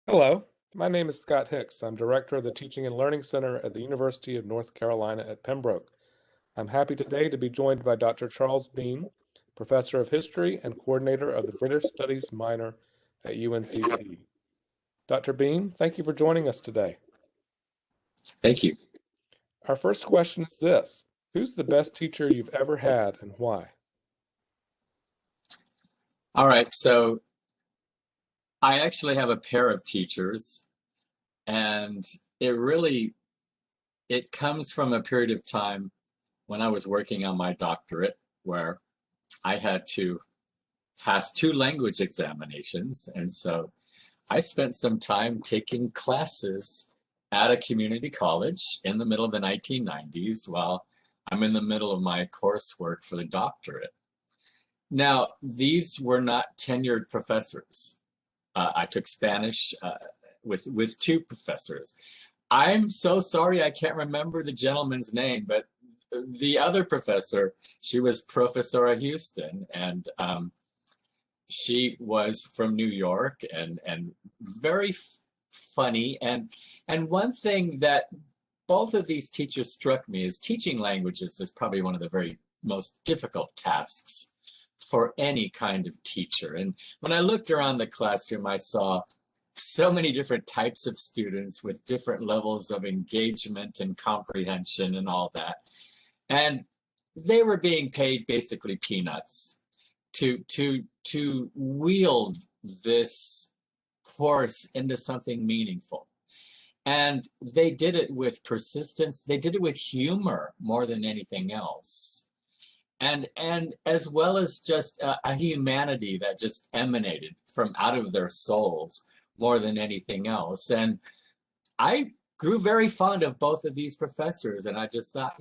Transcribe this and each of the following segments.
Hello, my name is Scott Hicks. I'm director of the Teaching and Learning Center at the University of North Carolina at Pembroke. I'm happy today to be joined by Dr. Charles Beem, professor of history and coordinator of the British Studies minor at UNCP. Dr. Beem, thank you for joining us today. Thank you. Our first question is this: who's the best teacher you've ever had and why? All right, so I actually have a pair of teachers, and it comes from a period of time when I was working on my doctorate where I had to pass two language examinations. And so I spent some time taking classes at a community college in the middle of the 1990s while I'm in the middle of my coursework for the doctorate. Now, these were not tenured professors. I took Spanish with two professors. I'm so sorry I can't remember the gentleman's name, but the other professor, she was Professora Houston, and she was from New York and very funny. And one thing that both of these teachers struck me is teaching languages is probably one of the very most difficult tasks for any kind of teacher. And when I looked around the classroom, I saw so many different types of students with different levels of engagement and comprehension and all that. And they were being paid basically peanuts to wield this course into something meaningful. And they did it with persistence. They did it with humor more than anything else. And as well as just a humanity that just emanated from out of their souls more than anything else. And I grew very fond of both of these professors, and I just thought,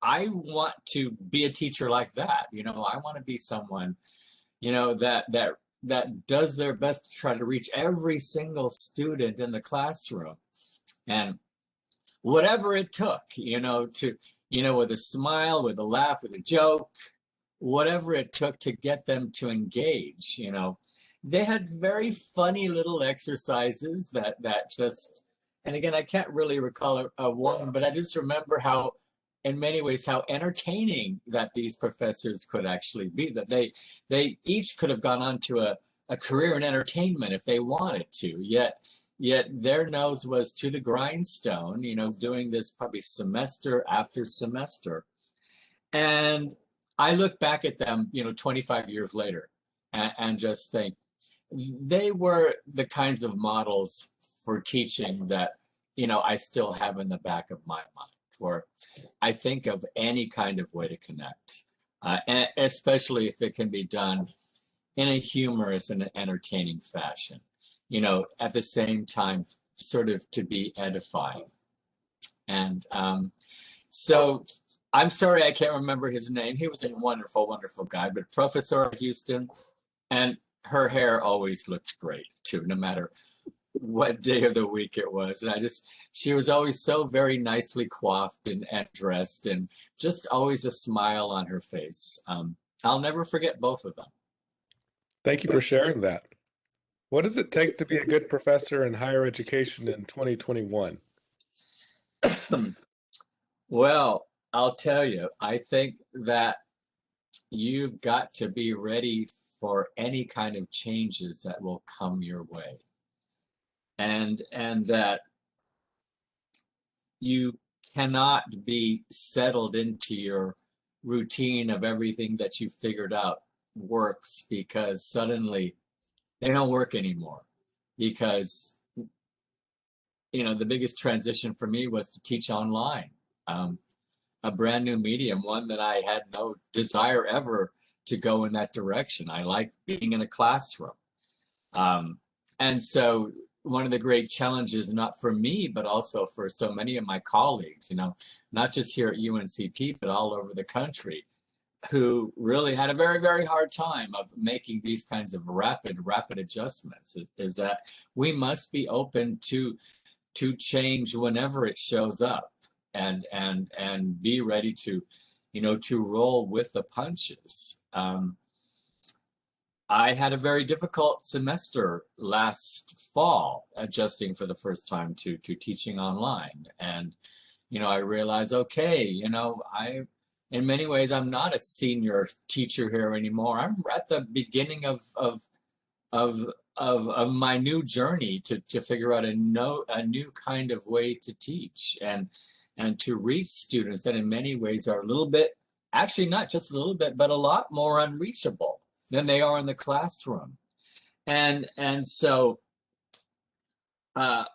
I want to be a teacher like that. I want to be someone, that does their best to try to reach every single student in the classroom. And whatever it took, with a smile, with a laugh, with a joke, whatever it took to get them to engage. They had very funny little exercises that just, and again, I can't really recall a one, but I just remember how, in many ways, how entertaining that these professors could actually be. That they each could have gone on to a career in entertainment if they wanted to. Yet their nose was to the grindstone, doing this probably semester after semester. And I look back at them, 25 years later, and just think they were the kinds of models for teaching that, I still have in the back of my mind for I think of any kind of way to connect, especially if it can be done in a humorous and entertaining fashion, at the same time, sort of to be edifying. And so I'm sorry I can't remember his name. He was a wonderful, wonderful guy, but Professor Houston, and her hair always looked great too, no matter what day of the week it was. And she was always so very nicely coiffed and dressed, and just always a smile on her face. I'll never forget both of them. Thank you for sharing that. What does it take to be a good professor in higher education in 2021? Well, I'll tell you, I think that you've got to be ready for any kind of changes that will come your way. And that you cannot be settled into your routine of everything that you figured out works, because suddenly they don't work anymore. Because the biggest transition for me was to teach online, a brand new medium, one that I had no desire ever to go in that direction. I like being in a classroom. And so one of the great challenges, not for me, but also for so many of my colleagues, not just here at UNCP, but all over the country, who really had a very, very hard time of making these kinds of rapid adjustments, is that we must be open to change whenever it shows up, and be ready to roll with the punches. I had a very difficult semester last fall, adjusting for the first time to teaching online. And, I realized, okay, in many ways, I'm not a senior teacher here anymore. I'm at the beginning of of my new journey to figure out a new kind of way to teach and to reach students that in many ways are a little bit, actually not just a little bit, but a lot more unreachable than they are in the classroom. And so uh,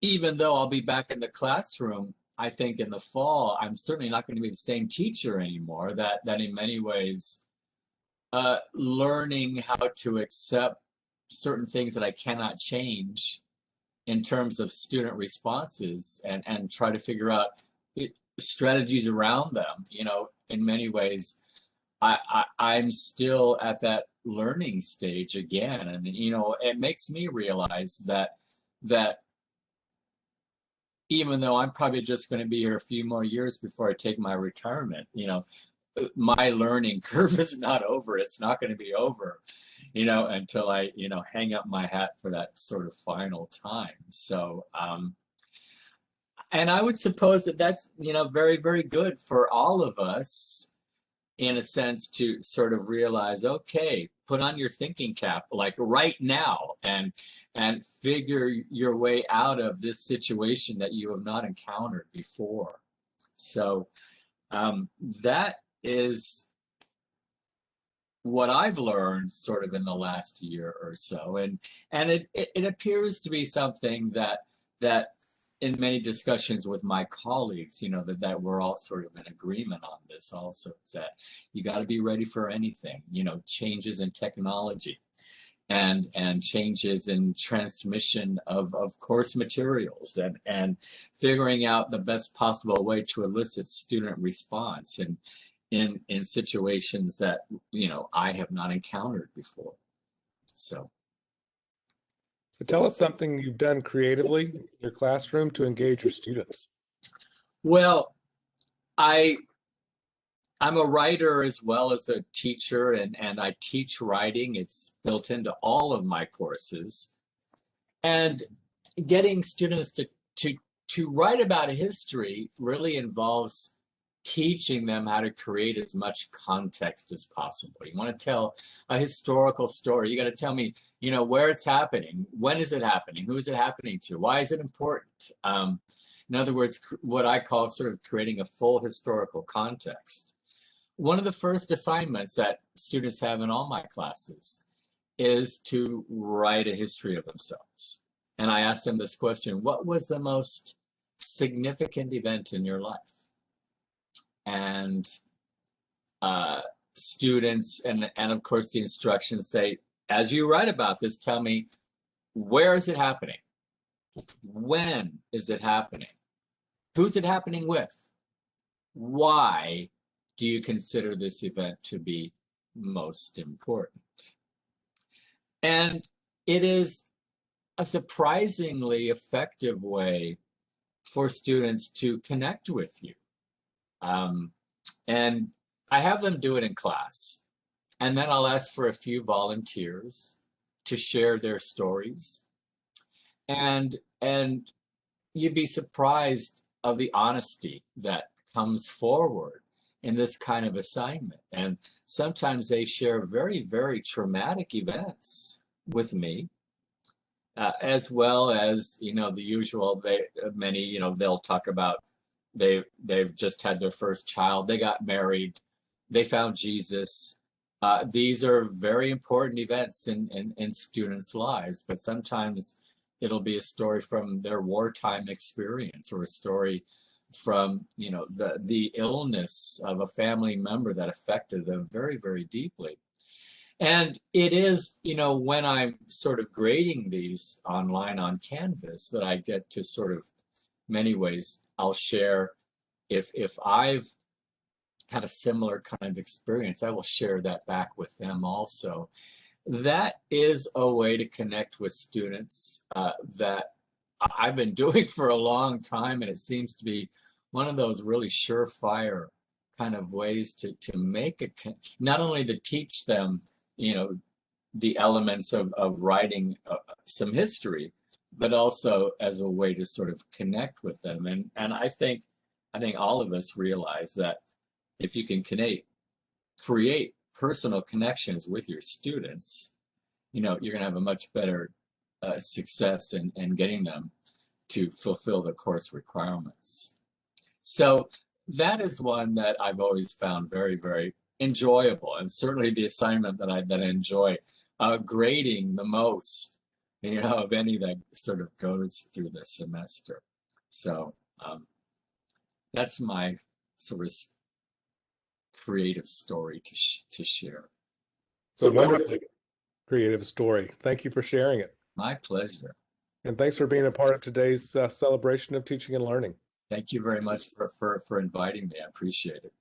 even though I'll be back in the classroom, I think in the fall, I'm certainly not going to be the same teacher anymore. That in many ways, learning how to accept certain things that I cannot change in terms of student responses and try to figure out strategies around them. In many ways, I'm still at that learning stage again, and it makes me realize that even though I'm probably just going to be here a few more years before I take my retirement, my learning curve is not over. It's not going to be over, until I, hang up my hat for that sort of final time. So, and I would suppose that that's, very, very good for all of us in a sense to sort of realize, okay, put on your thinking cap, like right now, and figure your way out of this situation that you have not encountered before. So that is what I've learned sort of in the last year or so, and it appears to be something that in many discussions with my colleagues, that we're all sort of in agreement on this also, is that you got to be ready for anything, changes in technology and changes in transmission of course materials and figuring out the best possible way to elicit student response and in situations that I have not encountered before. So tell us something you've done creatively in your classroom to engage your students. Well, I'm a writer as well as a teacher, and I teach writing. It's built into all of my courses. And getting students to write about history really involves teaching them how to create as much context as possible. You want to tell a historical story, you got to tell me, where it's happening, when is it happening, who is it happening to, why is it important? In other words, what I call sort of creating a full historical context. One of the first assignments that students have in all my classes is to write a history of themselves. And I ask them this question: what was the most significant event in your life? And students, and of course the instructions say, as you write about this, tell me, where is it happening? When is it happening? Who's it happening with? Why do you consider this event to be most important? And it is a surprisingly effective way for students to connect with you. And I have them do it in class, and then I'll ask for a few volunteers to share their stories. And you'd be surprised of the honesty that comes forward in this kind of assignment. And sometimes they share very, very traumatic events with me, as well as, the usual, many, they'll talk about they've just had their first child, they got married, they found Jesus. These are very important events in students' lives, but sometimes it'll be a story from their wartime experience, or a story from the illness of a family member that affected them very, very deeply. And it is, when I'm sort of grading these online on Canvas, that I get to sort of, many ways, I'll share, if I've had a similar kind of experience, I will share that back with them also. That is a way to connect with students that I've been doing for a long time, and it seems to be one of those really surefire kind of ways to make it, not only to teach them, the elements of writing some history, but also as a way to sort of connect with them. And I think all of us realize that if you can create personal connections with your students, you know, you're going to have a much better success in getting them to fulfill the course requirements. So that is one that I've always found very, very enjoyable, and certainly the assignment that I enjoy grading the most, you know, of any that sort of goes through the semester. So that's my sort of creative story to share. So wonderfully creative story. Thank you for sharing it. My pleasure. And thanks for being a part of today's celebration of teaching and learning. Thank you very much for inviting me. I appreciate it.